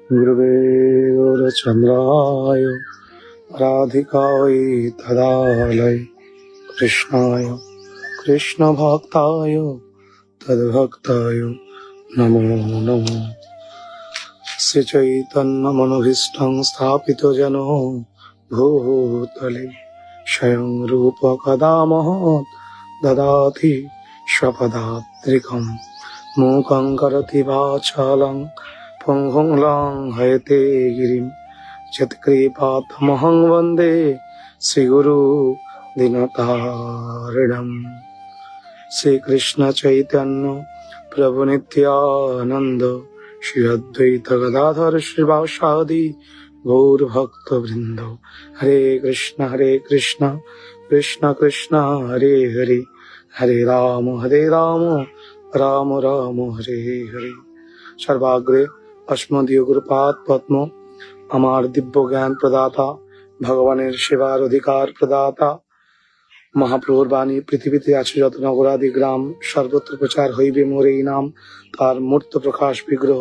गुरुवे गौरचन्द्राय राधिकायै तदालय कृष्णाय कृष्णभक्ताय तद्भक्ताय नमो नमः। श्रीचैतन्यमनोभीष्टं स्थापितो जनो भूतले स्वयं रूप कदा महत् ददाति स्वपदात्रिकम् मूकं करोति वाचालं पङ्गुं लङ्घयते गिरिं यत्कृपातमहं वन्दे श्रीगुरु दीनतारिणम्। श्रीकृष्ण चैतन्य प्रभु नित्यानंद श्री अद्वैत गदाधर श्रीवासादि गौर भक्त वृंद। हरे कृष्ण कृष्ण कृष्ण हरे हरे, हरे राम राम राम हरे हरे। सर्वाग्रे अस्मदीय गुरुपाद पद्म আমার দিব্য জ্ঞান প্রদাতা, ভগবানের সেবার অধিকার প্রদাতা, মহাপ্রভুর বাণী পৃথিবীতে আছে যত নগরাদি গ্রাম, সর্বত্র প্রচার হইবে মোর এই নাম। তার মূর্ত প্রকাশ বিগ্রহ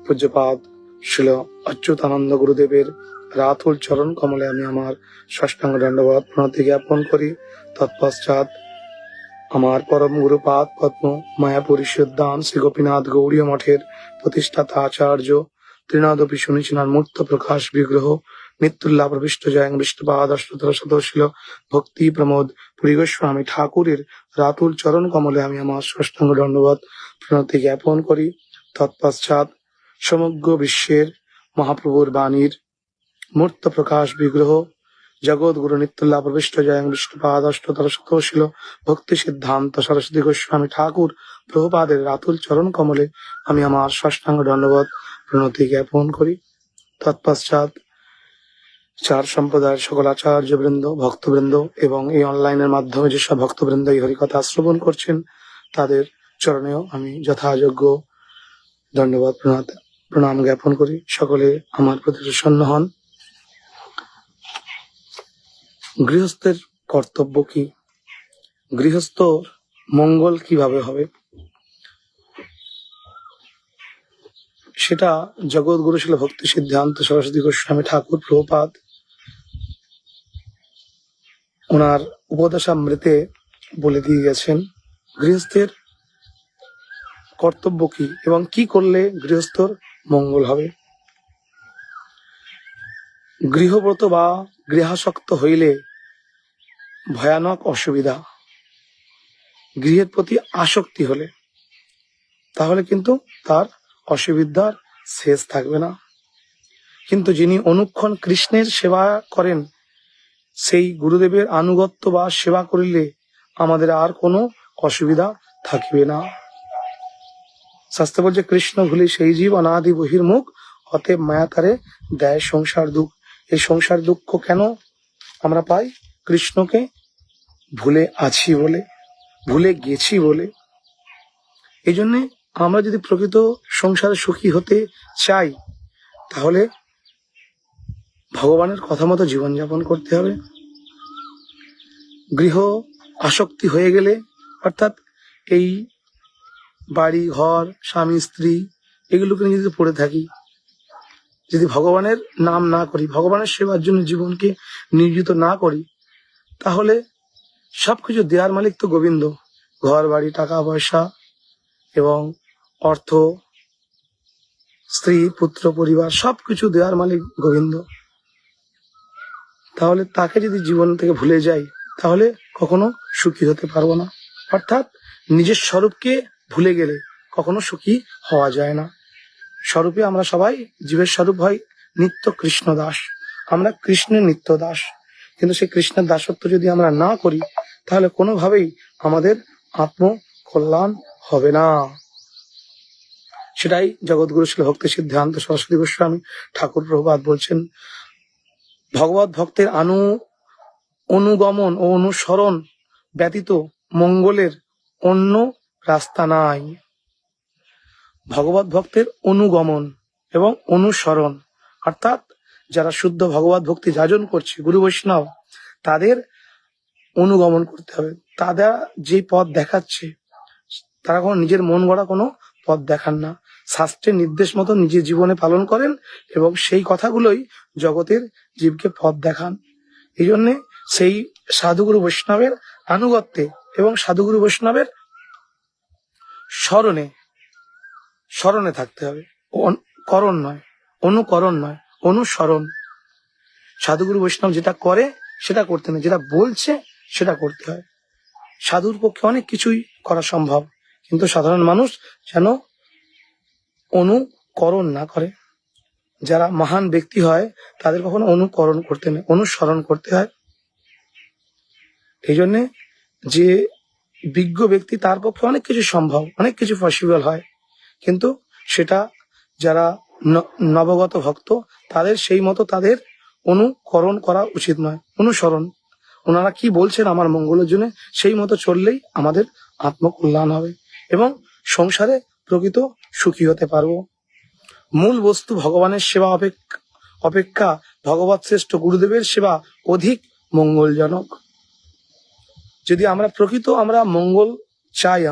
পূজ্যপাদ শিল অচ্যুতানন্দ গুরুদেবের রাতুল চরণ কমলে আমি আমার সাষ্টাঙ্গ দণ্ডবত প্রণতি জ্ঞাপন করি। তৎপশ্চাৎ আমার পরম গুরুপাদ পদ্ম মায়াপুরী উদ্যান শ্রী গোপীনাথ গৌড়ীয় মঠের প্রতিষ্ঠাতা আচার্য ত্রিনাদপি শুনিছিলেন মূর্ত প্রকাশ বিগ্রহ নিত্যুল্লাহ প্রবিষ্ট জয়ং বিষ্ণুপাদ অষ্টতর সদশীল ভক্তি প্রমোদ পুরী গোস্বামী ঠাকুরের রাতুল চরণ কমলে আমি আমার সাষ্টাঙ্গ দণ্ডবত প্রণতি জ্ঞাপন করি। তৎপশ্চাৎ সমগ্র বিশ্বের মহাপ্রভুর বাণীর মূর্ত প্রকাশ বিগ্রহ জগৎ গুরু নিত্যুল্লাহ প্রবিষ্ট জয়ং বিষ্ণুপাদ অষ্টতর শতশীল ভক্তি সিদ্ধান্ত সরস্বতী গোস্বামী ঠাকুর প্রভুপাদের রাতুল চরণ কমলে আমি আমার সাষ্টাঙ্গ দণ্ডবত প্রণতি জ্ঞাপন করি। তৎপশ্চাৎ চার সম্প্রদায়ের সকল আচার্য বৃন্দ, ভক্তবৃন্দ এবং এই অনলাইনের মাধ্যমে যেসব ভক্তবৃন্দ এই হরিকথা শ্রবণ করছেন তাদের চরণেও আমি যথাযোগ্য দণ্ডবত প্রণাম জ্ঞাপন করি। সকলে আমার প্রতি প্রসন্ন হন। গৃহস্থের কর্তব্য কি, গৃহস্থ মঙ্গল কিভাবে হবে, সেটা জগৎগুরু শিল ভক্তি সিদ্ধান্ত সরস্বতী গোস্বামী ঠাকুর প্রভুপাদ ওনার উপদেশামৃতে বলে দিয়ে গেছেন। গৃহস্থের কর্তব্য কি এবং কি করলে গৃহস্থর মঙ্গল হবে। গৃহব্রত বা গৃহাসক্ত হইলে ভয়ানক অসুবিধা। গৃহের প্রতি আসক্তি হলে তাহলে কিন্তু তার অসুবিধার শেষ থাকবে না। কিন্তু যিনি অনুক্ষণ কৃষ্ণের সেবা করেন সেই গুরুদেবের আনুগত্য বা সেবা করিলে আমাদের আর কোনো অসুবিধা থাকবে না। শাস্ত্র বলছে কৃষ্ণ ভুলি সেই জীব অনাদি বহির্মুখ, অতএব মায়া তারে দেয় সংসার দুঃখ। এই সংসার দুঃখ কেন আমরা পাই? কৃষ্ণকে ভুলে আছি বলে, ভুলে গেছি বলে। এই জন্যে আমরা যদি প্রকৃত সংসারে সুখী হতে চাই তাহলে ভগবানের কথা মতো জীবনযাপন করতে হবে। গৃহ আসক্তি হয়ে গেলে, অর্থাৎ এই বাড়ি ঘর স্বামী স্ত্রী এগুলোকে নিয়ে যদি পড়ে থাকি, যদি ভগবানের নাম না করি, ভগবানের সেবার জন্য জীবনকে নিয়োজিত না করি, তাহলে সবকিছু দেয়ার মালিক তো গোবিন্দ। ঘর বাড়ি টাকা পয়সা এবং অর্থ স্ত্রী পুত্র পরিবার সবকিছু দেওয়ার মালিক গোবিন্দ। তাহলে তাকে যদি জীবন থেকে ভুলে যাই তাহলে কখনো সুখী হতে পারবো না। অর্থাৎ নিজের স্বরূপকে ভুলে গেলে কখনো সুখী হওয়া যায় না। স্বরূপে আমরা সবাই জীবের স্বরূপ হয় নিত্য কৃষ্ণ দাস, আমরা কৃষ্ণের নিত্য দাস। কিন্তু সেই কৃষ্ণের দাসত্ব যদি আমরা না করি তাহলে কোনোভাবেই আমাদের আত্ম কল্যাণ হবে না। সেটাই জগৎগুরু শিল ভক্তি সিদ্ধান্ত সরস্বতী গোস্বামী ঠাকুর প্রভুপাদ বলছেন, ভগবত ভক্তের অনুগমন ও অনুসরণ ব্যতীত মঙ্গলের অন্য রাস্তা নাই। ভগবত ভক্তের অনুগমন এবং অনুসরণ, অর্থাৎ যারা শুদ্ধ ভগবত ভক্তি যাজন করছে গুরু বৈষ্ণব, তাদের অনুগমন করতে হবে। তারা যে পথ দেখাচ্ছে তারা কোনো নিজের মন গড়া কোনো পথ দেখান না, শাস্ত্রের নির্দেশ মতো নিজের জীবনে পালন করেন এবং সেই কথাগুলোই জগতের জীবকে পথ দেখান। এই জন্যে সেই সাধুগুরু বৈষ্ণবের আনুগত্যে এবং সাধুগুরু বৈষ্ণবের স্মরণে স্মরণে থাকতে হবে। করণ নয়, অনুকরণ নয়, অনুসরণ। সাধুগুরু বৈষ্ণব যেটা করে সেটা করতে নেই, যেটা বলছে সেটা করতে হয়। সাধুর পক্ষে অনেক কিছুই করা সম্ভব, কিন্তু সাধারণ মানুষ যেন অনুকরণ না করে। যারা মহান ব্যক্তি হয় তাদের কখনো অনুকরণ করতে নেই, অনুসরণ করতে হয়। এই জন্যে যে বিজ্ঞ ব্যক্তি তার পক্ষে অনেক কিছু সম্ভব, অনেক কিছু পসিবল হয়, কিন্তু সেটা যারা নবগত ভক্ত তাদের সেই মতো তাদের অনুকরণ করা উচিত নয়, অনুসরণ। ওনারা কি বলছেন আমার মঙ্গলের জন্য, সেই মতো চললেই আমাদের আত্মকল্যাণ হবে এবং সংসারে প্রকৃত সুখী হতে পারবো। মূল বস্তু ভগবানের সেবা অপেক্ষা ভগবৎ শ্রেষ্ঠ গুরুদেবের সেবা অধিক মঙ্গলজনক। যদি আমরা প্রকৃত মঙ্গল চাই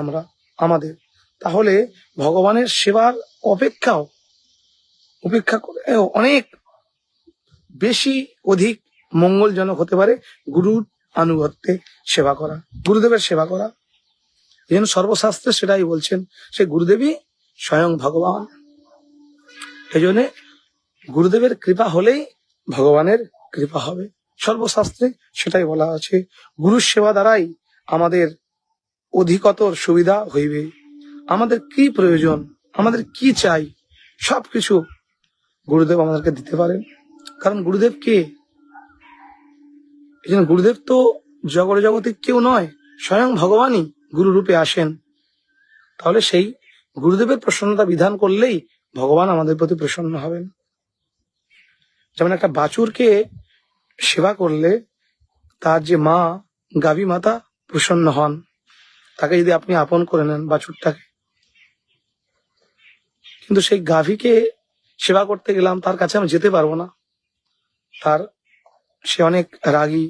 আমাদের, তাহলে ভগবানের সেবার উপেক্ষা করে অনেক বেশি অধিক মঙ্গলজনক হতে পারে গুরুর আনুগত্যে সেবা করা, গুরুদেবের সেবা করা। এই জন্য সর্বশাস্ত্রে সেটাই বলছেন, সে গুরুদেবই স্বয়ং ভগবান। এই জন্য গুরুদেবের কৃপা হলেই ভগবানের কৃপা হবে। সর্বশাস্ত্রে সেটাই বলা আছে। গুরু সেবা দ্বারাই আমাদের অধিকতর সুবিধা হইবে। আমাদের কি প্রয়োজন, আমাদের কি চাই, সবকিছু গুরুদেব আমাদেরকে দিতে পারেন। কারণ গুরুদেব কে? এই জন্য গুরুদেব তো জগতে কেউ নয়, স্বয়ং ভগবানই গুরু রূপে আসেন। তাহলে সেই গুরুদেবের প্রসন্নতা বিধান করলেই ভগবান আমাদের প্রতি প্রসন্ন হবেন। যেমন একটা বাছুরকে সেবা করলে তার যে মা, গাভী মাতা প্রসন্ন হন। তাকে যদি আপনি আপন করে নেন বাছুরটাকে, কিন্তু সেই গাভীকে সেবা করতে গেলাম, তার কাছে আমি যেতে পারবো না, সে অনেক রাগী,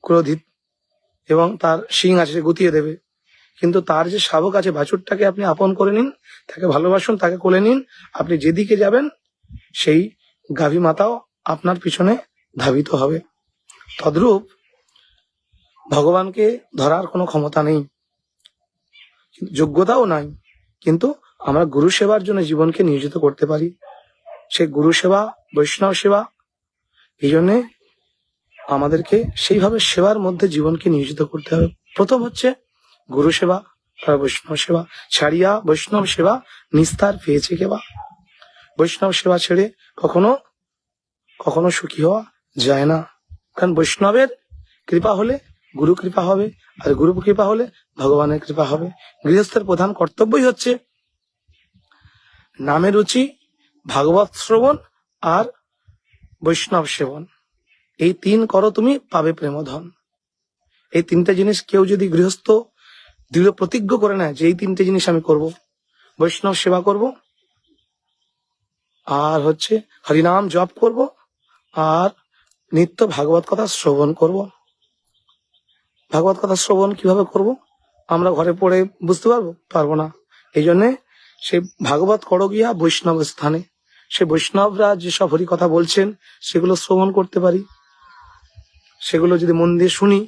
ক্রোধিত এবং তার শিং আছে, সে গুতিয়ে দেবে। কিন্তু তার যে শাবক আছে, বাছুরটাকে আপনি আপন করে নিন, তাকে ভালোবাসুন, তাকে কোলে নিন, আপনি যেদিকে যাবেন সেই গাভী মাতাও আপনার পিছনে ধাবিত হবে। তদ্রূপ ভগবানকে ধরার কোনো ক্ষমতা নেই, যোগ্যতাও নাই, কিন্তু আমরা গুরু সেবার জন্য জীবনকে নিয়োজিত করতে পারি। সে গুরু সেবা, বৈষ্ণব সেবা। এই জন্যে আমাদেরকে সেইভাবে সেবার মধ্যে জীবনকে নিয়োজিত করতে হবে। প্রথম হচ্ছে গুরু সেবা, তার বৈষ্ণব সেবা। ছাড়িয়া বৈষ্ণব সেবা নিস্তার পেয়েছে কেবা। বৈষ্ণব সেবা ছেড়ে কখনো কখনো সুখী হওয়া যায় না। কারণ বৈষ্ণবের কৃপা হলে গুরু কৃপা হবে, আর গুরু কৃপা হলে ভগবানের কৃপা হবে। গৃহস্থের প্রধান কর্তব্যই হচ্ছে নামে রুচি, ভাগবত শ্রবণ আর বৈষ্ণব সেবন। এই 3 করো, তুমি পাবে প্রেমধন। এই 3টে জিনিস কেউ যদি গৃহস্থ দৃঢ় প্রতিজ্ঞ করে নেয় যে এই 3টে জিনিস আমি করব, বৈষ্ণব সেবা করব, আর হচ্ছে হরিনাম জপ করব, আর নিত্য ভাগবত কথা শ্রবণ করব। ভাগবত কথা শ্রবণ কিভাবে করব? আমরা ঘরে পড়ে বুঝতে পারবো না। এই জন্যে সেই ভাগবত করো গিয়া বৈষ্ণব স্থানে। সে বৈষ্ণবরা যেসব হরি কথা বলছেন সেগুলো শ্রবণ করতে পারি, সেগুলো যদি মন দিয়ে শুনি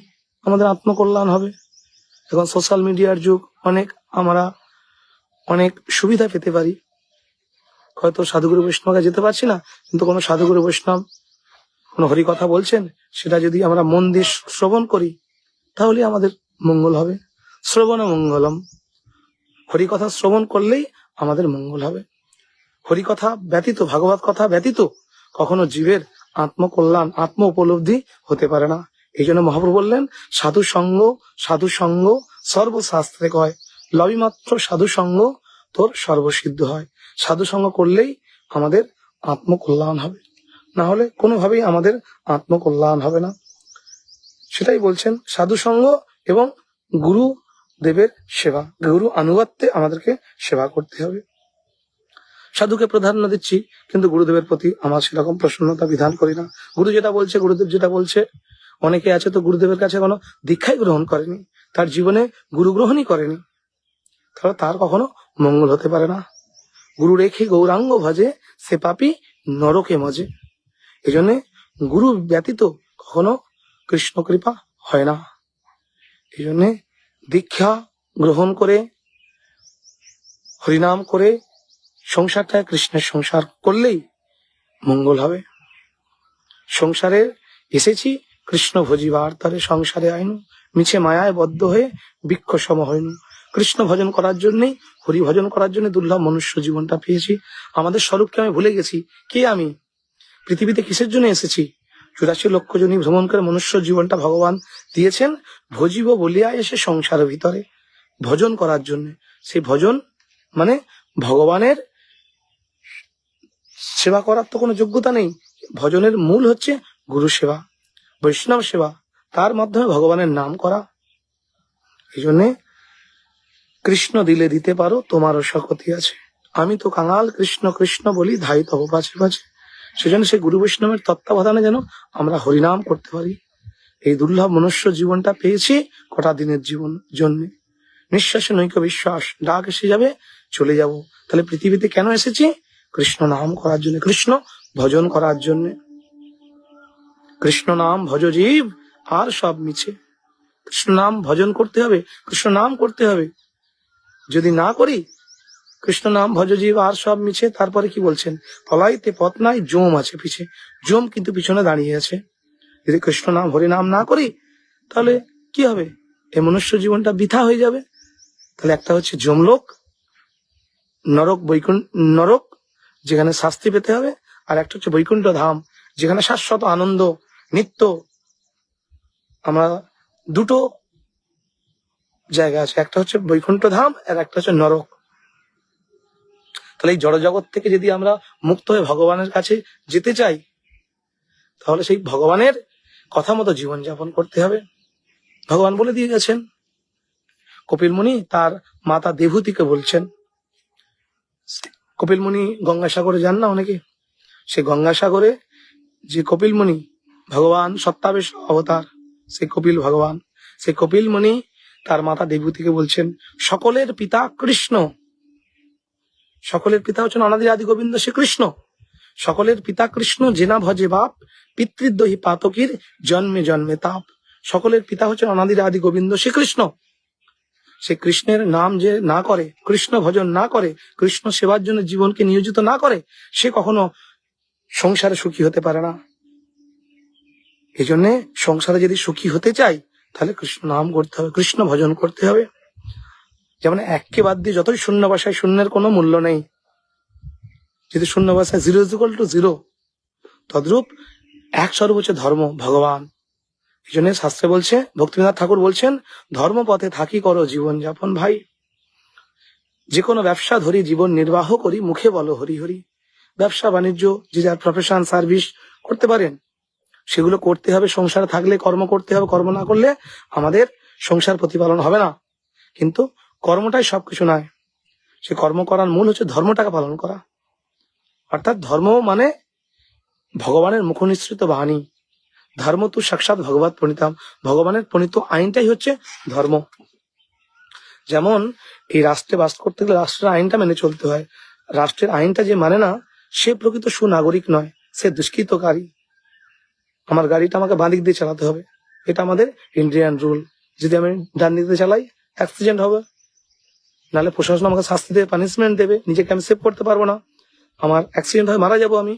আমাদের আত্মকল্যাণ হবে। এখন সোশ্যাল মিডিয়ার যুগ, আমরা অনেক সুবিধা পেতে পারি। হয়তো সাধুগুরু বৈষ্ণবকে যেতে পারছি না, কিন্তু কোনো সাধুগুরু বৈষ্ণব কোনো হরি কথা বলছেন, সেটা যদি আমরা মন দিয়ে শ্রবণ করি তাহলে আমাদের মঙ্গল হবে। শ্রবণ মঙ্গলম। হরি কথা শ্রবণ করলেই আমাদের মঙ্গল হবে। হরি কথা ব্যতীত, ভাগবত কথা ব্যতীত কখনো জীবের আত্মকল্যাণ, আত্ম উপলব্ধি হতে পারে না। এই জন্য মহাপ্রভু বললেন, সাধু সঙ্গ সর্বশাস্ত্রে কয়, লবি মাত্র সাধু সঙ্গ তোর সর্বসিদ্ধ হয়। সাধু সঙ্গ করলেই আমাদের আত্মকল্যাণ হবে, না হলে কোনোভাবেই আমাদের আত্মকল্যাণ হবে না। সেটাই বলছেন, সাধু সঙ্গ এবং গুরু দেবের সেবা, গুরু আনুগত্যে আমাদেরকে সেবা করতে হবে। সাধুকে প্রাধান্য দিচ্ছি, কিন্তু গুরুদেবের প্রতি আমার সেরকম প্রসন্নতা বিধান করি না। গুরু যেটা বলছে, গুরুদেব যেটা বলছে, অনেকে আছে তো গুরুদেবের কাছে কোনো দীক্ষাই গ্রহণ করেনি, তার জীবনে গুরু গ্রহণই করেনি, তাহলে তার কখনো মঙ্গল হতে পারে না। গুরু রেখে গৌরাঙ্গ ভজে, সে পাপী নরকে মজে। এই জন্যে গুরু ব্যতীত কখনো কৃষ্ণ কৃপা হয় না। এই জন্যে দীক্ষা গ্রহণ করে হরিনাম করে সংসারটা কৃষ্ণের সংসার করলেই মঙ্গল হবে। সংসারে এসেছি কৃষ্ণ ভজিবার তরে, সংসারে আইন মিছে মায়ায় বদ্ধ হয়ে বৃক্ষ সম হইন। কৃষ্ণ ভজন করার জন্যই, হরি ভজন করার জন্য দুর্লভ মনুষ্য জীবনটা পেয়েছি। আমাদের স্বরূপকে আমি ভুলে গেছি। কে আমি? পৃথিবীতে কিসের জন্য এসেছি? 84 লক্ষ জনী ভ্রমণ করে মনুষ্য জীবনটা ভগবান দিয়েছেন ভজিব বলিয়া এসে সংসারের ভিতরে ভজন করার জন্য। সেই ভজন মানে ভগবানের সেবা করার তো কোনো যোগ্যতা নেই। ভজনের মূল হচ্ছে গুরু সেবা, বৈষ্ণব সেবা, তার মাধ্যমে ভগবানের নাম করা। এই জন্যে কৃষ্ণ দিলে দিতে পারো, তোমারও শক্তি আছে। আমি তো কাঙাল, কৃষ্ণ কৃষ্ণ বলি ধাই তব পাছে পাছে। সেজন্য সেই গুরু বৈষ্ণবের তত্ত্বাবধানে যেন আমরা হরিনাম করতে পারি। এই দুর্লভ মনুষ্য জীবনটা পেয়েছি কটা দিনের জীবন জন্যে। নিঃশ্বাসে নৈক বিশ্বাস, ডাক এসে যাবে চলে যাব। তাহলে পৃথিবীতে কেন এসেছি? কৃষ্ণ নাম করার জন্য, কৃষ্ণ ভজন করার জন্য। কৃষ্ণ নাম ভজ জীব আর সব মিছে। কৃষ্ণ নাম ভজন করতে হবে, কৃষ্ণ নাম করতে হবে। যদি না করি কৃষ্ণ নাম ভজ জীব আর সব মিছে, তারপরে কি বলছেন? পলাইতে পথ নাই, জম আছে পিছে। জম কিন্তু পিছনে দাঁড়িয়ে আছে। যদি কৃষ্ণ নাম হরি নাম না করি তাহলে কি হবে? এই মনুষ্য জীবনটা বৃথা হয়ে যাবে। তাহলে একটা হচ্ছে যমলোক, নরক, বৈকুণ্ঠ নরক যেখানে শাস্তি পেতে হবে, আর একটা হচ্ছে বৈকুণ্ঠ ধাম যেখানে শাশ্বত আনন্দ নিত্য। আমরা দুটো জায়গা আছে, একটা হচ্ছে বৈকুণ্ঠ ধাম আর একটা হচ্ছে নরক। তাহলে এই জড় জগৎ থেকে যদি আমরা মুক্ত হয়ে ভগবানের কাছে যেতে চাই তাহলে সেই ভগবানের কথা মতো জীবন যাপন করতে হবে। ভগবান বলে দিয়ে গেছেন। কপিল মুনি তার মাতা দেবহূতিকে বলছেন। কপিল মুনি গঙ্গাসাগরে যান না অনেকে? সে গঙ্গাসাগরে যে কপিল মুনি, ভগবান সত্তাবেশ অবতার, সে কপিল ভগবান, সে কপিল মুনি তার মাতা দেবহূতিকে বলছেন, সকলের পিতা কৃষ্ণ। সকলের পিতা হচ্ছেন অনাদি আদি গোবিন্দ শ্রী কৃষ্ণ। সকলের পিতা কৃষ্ণ, জেনা ভজে বাপ, পিতৃদ্রোহী পাতকীর জন্মে জন্মে তাপ। সকলের পিতা হচ্ছেন অনাদি আদি গোবিন্দ শ্রীকৃষ্ণ। সে কৃষ্ণের নাম যে না করে, কৃষ্ণ ভজন না করে, কৃষ্ণ সেবার জন্য জীবনকে নিয়োজিত না করে, সে কখনো সংসারে সুখী হতে পারে না। এই জন্য সংসারে যদি সুখী হতে চাই তাহলে কৃষ্ণ নাম করতে হবে, কৃষ্ণ ভজন করতে হবে। যেমন এককে বাদ দিয়ে যতই শূন্য ভাষায়, শূন্যের কোনো মূল্য নেই। যদি শূন্য ভাষায় 0 তদ্রূপ এক স্বরূপ হচ্ছে ধর্ম, ভগবান। এই জন্য শাস্ত্রে বলছে, ভক্তিবিনোদ ঠাকুর বলছেন, ধর্ম পথে থাকি করো জীবন যাপন ভাই। যে কোনো ব্যবসা ধরি জীবন নির্বাহ করি, মুখে বলো হরি হরি। ব্যবসা বাণিজ্য যে যার প্রফেশন সার্ভিস করতে পারেন, সেগুলো করতে হবে। সংসার থাকলে কর্ম করতে হবে, কর্ম না করলে আমাদের সংসার প্রতিপালন হবে না। কিন্তু কর্মটাই সবকিছু নয়। সে কর্ম করার মূল হচ্ছে ধর্মটাকে পালন করা। অর্থাৎ ধর্ম মানে ভগবানের মুখনিসৃত বাণী। ধর্ম তো সাক্ষাৎ ভগবত প্রণীতাম, ভগবানের প্রণীত আইনটাই হচ্ছে ধর্ম। যেমন এই রাষ্ট্রে বাস করতে গেলে রাষ্ট্রের আইনটা মেনে চলতে হয়। রাষ্ট্রের আইনটা যে মানে না, সে প্রকৃত সুনাগরিক নয়, সে দুষ্কৃতকারী। আমার গাড়িটা আমাকে বাঁ দিক দিয়ে চালাতে হবে, এটা আমাদের ইন্ডিয়ান রুল। যদি আমি ডান দিক দিয়ে চালাই, অ্যাক্সিডেন্ট হবে, নাহলে প্রশাসন আমাকে শাস্তি দেবে, পানিশমেন্ট দেবে, নিজেকে আমি সেভ করতে পারবো না, আমার অ্যাক্সিডেন্ট হয়ে মারা যাবো আমি।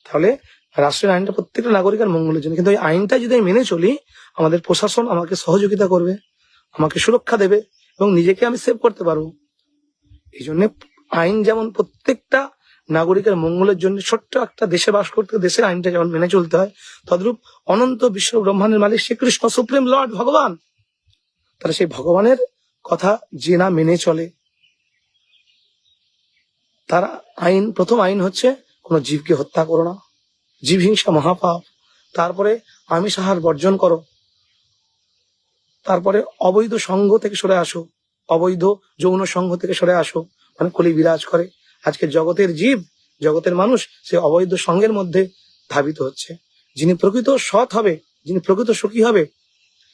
তাহলে রাষ্ট্রের আইনটা প্রত্যেকটা নাগরিকের মঙ্গলের জন্য। কিন্তু এই আইনটা যদি আমি মেনে চলি, আমাদের প্রশাসন আমাকে সহযোগিতা করবে, আমাকে সুরক্ষা দেবে এবং নিজেকে আমি সেভ করতে পারবো। এই জন্য আইন যেমন প্রত্যেকটা নাগরিকের মঙ্গলের জন্য, ছোট্ট একটা দেশে বাস করতে দেশের আইনটা যেমন মেনে চলতে হয়, তদ্রূপ অনন্ত বিশ্ব ব্রহ্মাণ্ডের মালিক শ্রীকৃষ্ণ, সুপ্রিম লর্ড ভগবান, তারা সেই ভগবানের কথা যে না মেনে চলে, তার আইন, প্রথম আইন হচ্ছে কোন জীবকে হত্যা করো না, জীব হিংসা মহাপাপ। তারপরে আমিষ আহার বর্জন করো। তারপরে অবৈধ সঙ্গ থেকে সরে আসো, অবৈধ যৌন সঙ্গ থেকে সরে আসো। মানে কলি বিরাজ করে আজকে জগতের জীব, জগতের মানুষ সে অবৈধ সঙ্গের মধ্যে ধাবিত হচ্ছে। যিনি প্রকৃত সৎ হবে, যিনি প্রকৃত সুখী হবে,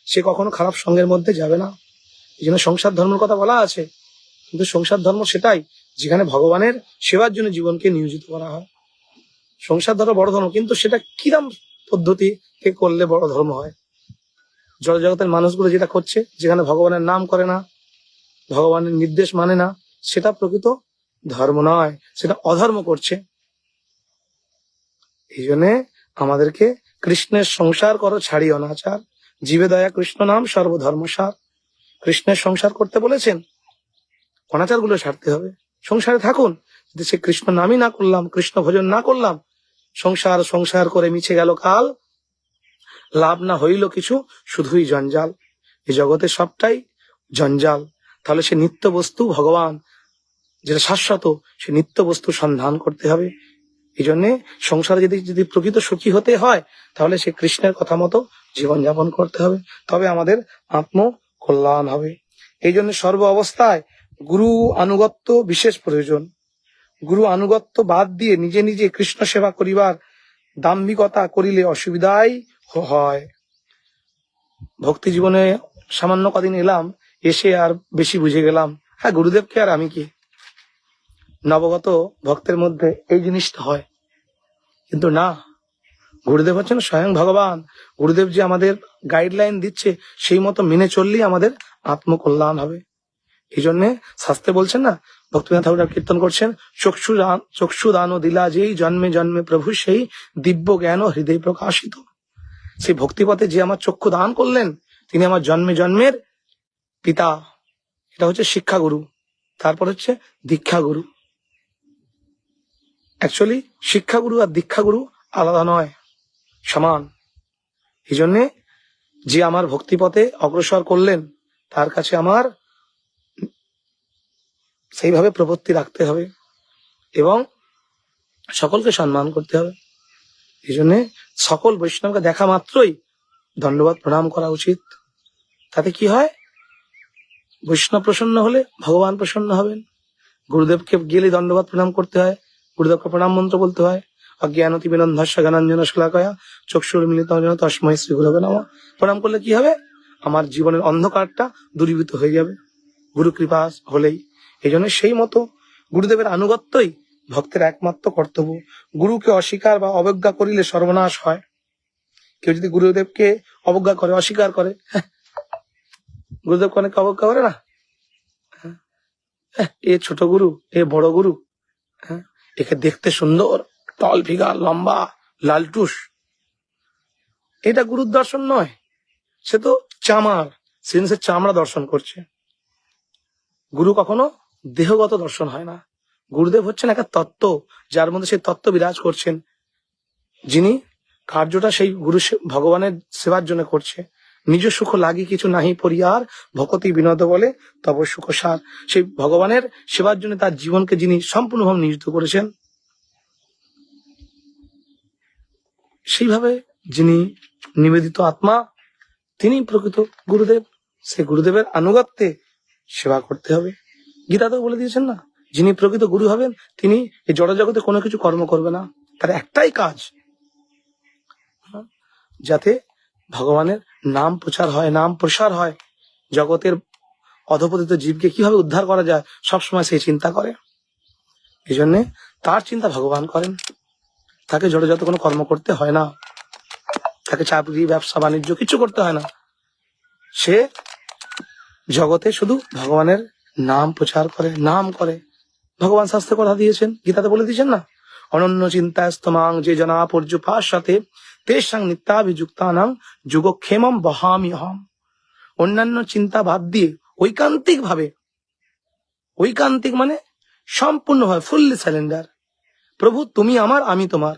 সে কখনো খারাপ সঙ্গের মধ্যে যাবে না। এই জন্য সংসার ধর্মের কথা বলা আছে, কিন্তু সংসার ধর্ম সেটাই যেখানে ভগবানের সেবার জন্য জীবনকে নিয়োজিত করা হয়। সংসার ধর্ম বড় ধর্ম, কিন্তু সেটা কিরম পদ্ধতিতে করলে বড় ধর্ম হয়? জড়জগতের মানুষগুলো যেটা করছে, যেখানে ভগবানের নাম করে না, ভগবানের নির্দেশ মানে না, সেটা প্রকৃত ধর্ম নয়, সেটা অধর্ম করছে। এই জন্যে আমাদেরকে কৃষ্ণের সংসার করো ছাড়ি অনাচার, জীবে দয়া কৃষ্ণ নাম সর্বধর্মসার। কৃষ্ণের সংসার করতে বলেছেন, অনাচার গুলো ছাড়তে হবে। সংসারে থাকুন, যদি সে কৃষ্ণ নামই না করলাম, কৃষ্ণ ভজন না করলাম, সংসার সংসার করে মিছে গেল কাল, লাভ না হইল কিছু, শুধুই জঞ্জাল। এই জগতে সবটাই জঞ্জাল। তাহলে সে নিত্য বস্তু ভগবান, যেটা শাশ্বত, সে নিত্য বস্তু সন্ধান করতে হবে। এই জন্যে সংসারে যদি প্রকৃত সুখী হতে হয়, তাহলে সে কৃষ্ণের কথা মতো জীবনযাপন করতে হবে, তবে আমাদের আত্ম কল্যাণ হবে। এই জন্য সর্ব অবস্থায় গুরু আনুগত্য বিশেষ প্রয়োজন। গুরু আনুগত্য বাদ দিয়ে নিজে নিজে কৃষ্ণ সেবা করিবার দাম্ভিকতা করিলে অসুবিধাই হয়। ভক্তি জীবনে সামান্য কদিন এলাম, এসে আর বেশি বুঝে গেলাম, হ্যাঁ গুরুদেবকে আর আমি কি। নবগত ভক্তের মধ্যে এই জিনিসটা হয়, কিন্তু না, গুরুদেব হচ্ছেন স্বয়ং ভগবান। গুরুদেব যে আমাদের গাইডলাইন দিচ্ছে, সেই মতো মেনে চললেই আমাদের আত্মকল্যাণ হবে। এই জন্য শাস্ত্রে বলছেন না, ভক্তিনাথ ঠাকুর কীর্তন করছেন, চক্ষু দান দিলা যেই জন্মে জন্মে প্রভু সেই দিব্য জ্ঞান হৃদয় প্রকাশিত। সেই ভক্তিপথে যে আমার চক্ষু দান করলেন, তিনি আমার জন্মে জন্মের পিতা। এটা হচ্ছে শিক্ষাগুরু। তারপর হচ্ছে দীক্ষাগুরু। অ্যাকচুয়ালি শিক্ষাগুরু আর দীক্ষাগুরু আলাদা নয়, সমান। এই জন্যে যে আমার ভক্তিপথে অগ্রসর করলেন, তার কাছে আমার সেইভাবে প্রপত্তি রাখতে হবে এবং সকলকে সম্মান করতে হবে। এই জন্য সকল বৈষ্ণবকে দেখা মাত্রই দণ্ডবাদ প্রণাম করা উচিত। তাতে কি হয়? বৈষ্ণব প্রসন্ন হলে ভগবান প্রসন্ন হবেন। গুরুদেবকে গেলে দণ্ডবাদ প্রণাম করতে হয়, গুরুদেবকে প্রণাম মন্ত্র বলতে হয়। অজ্ঞানতি বিনন্ধস্য জ্ঞানাঞ্জন শলাকয়া চক্ষুর্মিলিতং যেন তস্মৈ শ্রী গুরবে নমঃ। প্রণাম করলে কি হবে? আমার জীবনের অন্ধকারটা দূরীভূত হয়ে যাবে, গুরু কৃপা হলেই। এই জন্য সেই মতো গুরুদেবের আনুগত্যই ভক্তের একমাত্র কর্তব্য। গুরুকে অস্বীকার বা অবজ্ঞা করিলে সর্বনাশ হয়। কেউ যদি গুরুদেবকে অবজ্ঞা করে, অস্বীকার করে, গুরুদেবকে অনেক অবজ্ঞা করে না, এ ছোট গুরু, এ বড় গুরু, একে দেখতে সুন্দর, টল ফিগার, লম্বা, লালটুস, এটা গুরুর দর্শন নয়। সে তো চামার, সে চামড়া দর্শন করছে। গুরু কখনো দেহগত দর্শন হয় না। গুরুদেব হচ্ছেন একটা তত্ত্ব, যার মধ্যে সেই তত্ত্ব বিরাজ করছেন, যিনি কার্যটা সেই গুরু ভগবানের সেবার জন্য করছে। নিজ সুখ লাগি কিছু নাহি পরিয়ার, ভকতি বিনোদ বলে তব সুখ সার। সেই ভগবানের সেবার জন্য তার জীবনকে যিনি সম্পূর্ণভাবে নিয়োজিত করেছেন, সেইভাবে যিনি নিবেদিত আত্মা, তিনি প্রকৃত গুরুদেব। সে গুরুদেবের আনুগত্যে সেবা করতে হবে। গীতাতেও বলে দিয়েছেন না, যিনি প্রকৃত গুরু হবেন, তিনি এই জড়জগতে কোনো কিছু কর্ম করবে না। তার একটাই কাজ, যাতে ভগবানের নাম প্রচার হয়, নাম প্রসার হয়। জগতের অধপতিত জীবকে কিভাবে উদ্ধার করা যায়, সবসময় সেই চিন্তা করে। এই জন্যে তার চিন্তা ভগবান করেন। তাকে জড়জাত কোনো কর্ম করতে হয় না, তাকে চাকরি, ব্যবসা, বাণিজ্য কিছু করতে হয় না। সে জগতে শুধু ভগবানের নাম প্রচার করে, নাম করে। ভগবান শাস্ত্রে কথা দিয়েছেন, গীতাতে বলে দিয়েছেন না, অনন্য চিন্তাস্তমাং যে জনা পর্যুপার সাথে তেষাং নিত্যাভিযুক্তানাং যুগক্ষেমম বহামি অহম। অন্যান্য চিন্তা বাদ দিয়ে ঐকান্তিক ভাবে, ঐকান্তিক মানে সম্পূর্ণভাবে ফুললি সারেন্ডার, প্রভু তুমি আমার, আমি তোমার,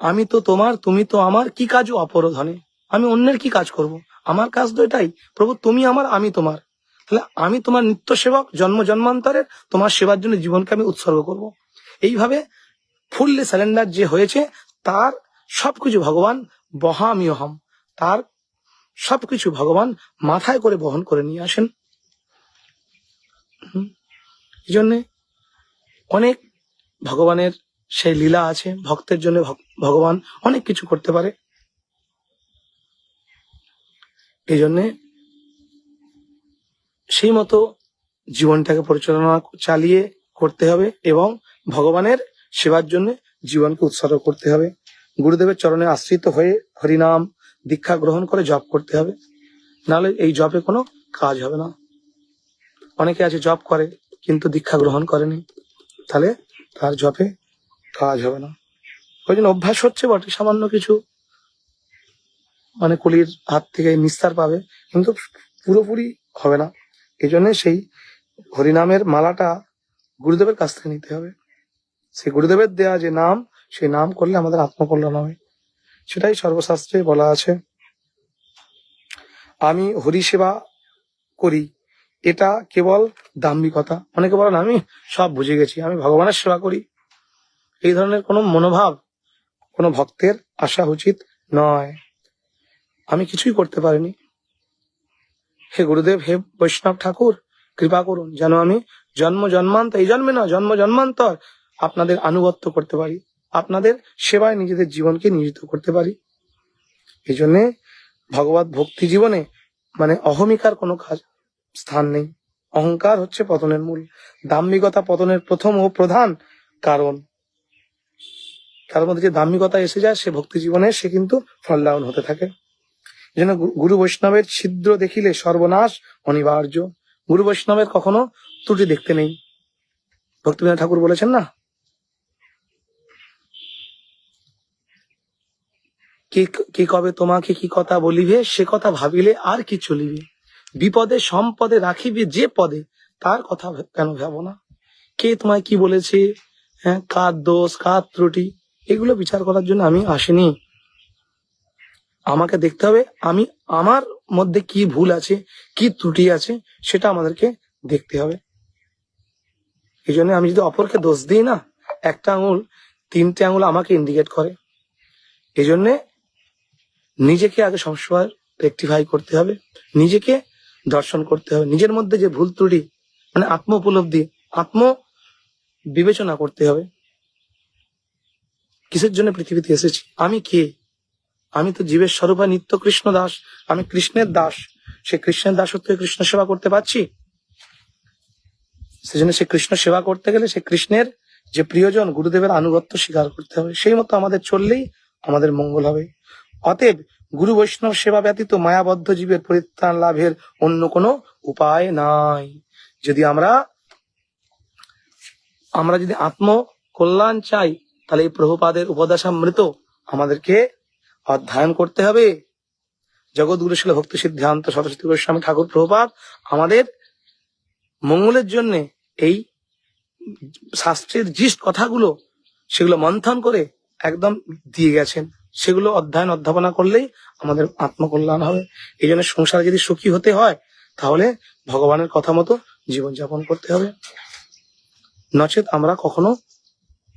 আমি তো তোমার, তুমি তো আমার, কি কাজ অপরধনে, আমি অন্যের কি কাজ করব, আমার কাজ তো এটাই, প্রভু তুমি আমার, আমি তোমার। তাহলে আমি তোমার নিত্য সেবক, জন্ম জন্মান্তরের তোমার সেবার জন্য জীবনকে আমি উৎসর্গ করব। এইভাবে ফুললি সারেন্ডার যে হয়েছে, তার সবকিছু ভগবান বহামি অহম, তার সবকিছু ভগবান মাথায় করে বহন করে নিয়ে আসেন। এই জন্যে অনেক ভগবানের সেই লীলা আছে, ভক্তের জন্য ভগবান অনেক কিছু করতে পারে। এই জন্যে সেই মতো জীবনটাকে পরিচালনা চালিয়ে করতে হবে এবং ভগবানের সেবার জন্য জীবনকে উৎসর্গ করতে হবে। গুরুদেবের চরণে আশ্রিত হয়ে হরিনাম দীক্ষা গ্রহণ করে জপ করতে হবে, নাহলে এই জপে কোনো কাজ হবে না। অনেকে আছে জপ করে কিন্তু দীক্ষা গ্রহণ করেনি, তাহলে তার জপে কাজ হবে না। ওই জন্য অভ্যাস হচ্ছে বটে, সামান্য কিছু মানে কলির হাত থেকে নিস্তার পাবে, কিন্তু পুরোপুরি হবে না। এই জন্য সেই হরিনামের মালাটা গুরুদেবের কাছ থেকে নিতে হবে। সেই গুরুদেবের দেয়া যে নাম, সেই নাম করলে আমাদের আত্মকল্যাণ হবে, সেটাই সর্বশাস্ত্রে বলা আছে। আমি হরি সেবা করি, এটা কেবল দাম্ভিকতা। অনেকে বলেন আমি সব বুঝে গেছি, আমি ভগবানের সেবা করি। এই ধরনের কোনো মনোভাব কোনো ভক্তের আসা উচিত নয়। আমি কিছুই করতে পারিনি, হে গুরুদেব, হে বৈষ্ণব ঠাকুর, কৃপা করুন যেন আমি জন্ম জন্মান্তর, এই জন্মে না জন্ম জন্মান্তর আপনাদের আনুগত্য করতে পারি, আপনাদের সেবায় নিজেদের জীবনকে নিয়োজিত করতে পারি। এই জন্যে ভগবত ভক্তি জীবনে মানে অহমিকার কোনো স্থান নেই। অহংকার হচ্ছে পতনের মূল, দাম্ভিকতা পতনের প্রথম ও প্রধান কারণ। তার মধ্যে যে দাম্ভিকতা এসে যায়, সে ভক্তি জীবনে সে কিন্তু ফল ডাউন হতে থাকে। এই জন্য গুরু বৈষ্ণবের ছিদ্র দেখিলে সর্বনাশ অনিবার্য। গুরু বৈষ্ণবের কখনো ত্রুটি দেখতে নেই। ভক্তিবিনোদ ঠাকুর বলেছেন না, কি কবে তোমাকে কি কথা বলিবে, সে কথা ভাবিলে আর কি চলিবে। বিপদে সম্পদে রাখিবে যে পদে, তার কথা কেন ভাবো না। কে তোমায় কি বলেছে, হ্যাঁ, কার দোষ কার ত্রুটি, এগুলো বিচার করার জন্য আমি আসিনি। আমাকে দেখতে হবে আমি আমার মধ্যে কি ভুল আছে, কি ত্রুটি আছে, সেটা আমাদেরকে দেখতে হবে। এই জন্য আমি যদি অপরকে দোষ দিই না, একটা আঙুল তিনটে আঙুল আমাকে ইন্ডিকেট করে। এই জন্যে নিজেকে আগে সবসময় রেকটিফাই করতে হবে, নিজেকে দর্শন করতে হবে, নিজের মধ্যে যে ভুল ত্রুটি মানে আত্ম উপলব্ধি, আত্ম বিবেচনা করতে হবে। কিসের জন্য পৃথিবীতে এসেছি, আমি কে? আমি তো জীবের স্বরূপা নিত্য কৃষ্ণ দাস, আমি কৃষ্ণের দাস। সে কৃষ্ণের দাসত্ব কৃষ্ণ সেবা করতে পারছি। সেজন্য সে কৃষ্ণ সেবা করতে গেলে সে কৃষ্ণের যে প্রিয়জন গুরুদেবের আনুগত্য স্বীকার করতে হবে, সেই মতো আমাদের চললেই আমাদের মঙ্গল হবে। অতএব গুরু বৈষ্ণব সেবা ব্যতীত মায়াবদ্ধ জীবের পরিত্রাণ লাভের অন্য কোনো উপায় নাই। যদি আমরা যদি আত্ম কল্যাণ চাই, তাহলে এই প্রভুপাদের উপদেশামৃত আমাদেরকে অধ্যয়ন করতে হবে। জগৎগুরু শিল ভক্তি সিদ্ধান্ত সরস্বতী গোস্বামী ঠাকুর প্রভুপাদ আমাদের মঙ্গলের জন্য এই শাস্ত্রের যে কথাগুলো সেগুলো মন্থন করে একদম দিয়ে গেছেন, সেগুলো অধ্যয়ন অধ্যাপনা করলেই আমাদের আত্মকল্যাণ হবে। এই জন্য সংসারে যদি সুখী হতে হয়, তাহলে ভগবানের কথা মতো জীবনযাপন করতে হবে, নচেত আমরা কখনো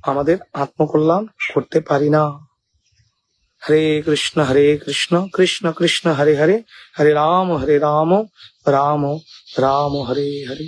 আমাদের আত্মকল্যাণ করতে পারি না। হরে কৃষ্ণ কৃষ্ণ কৃষ্ণ হরে হরে, হরে রাম রাম রাম হরে হরে।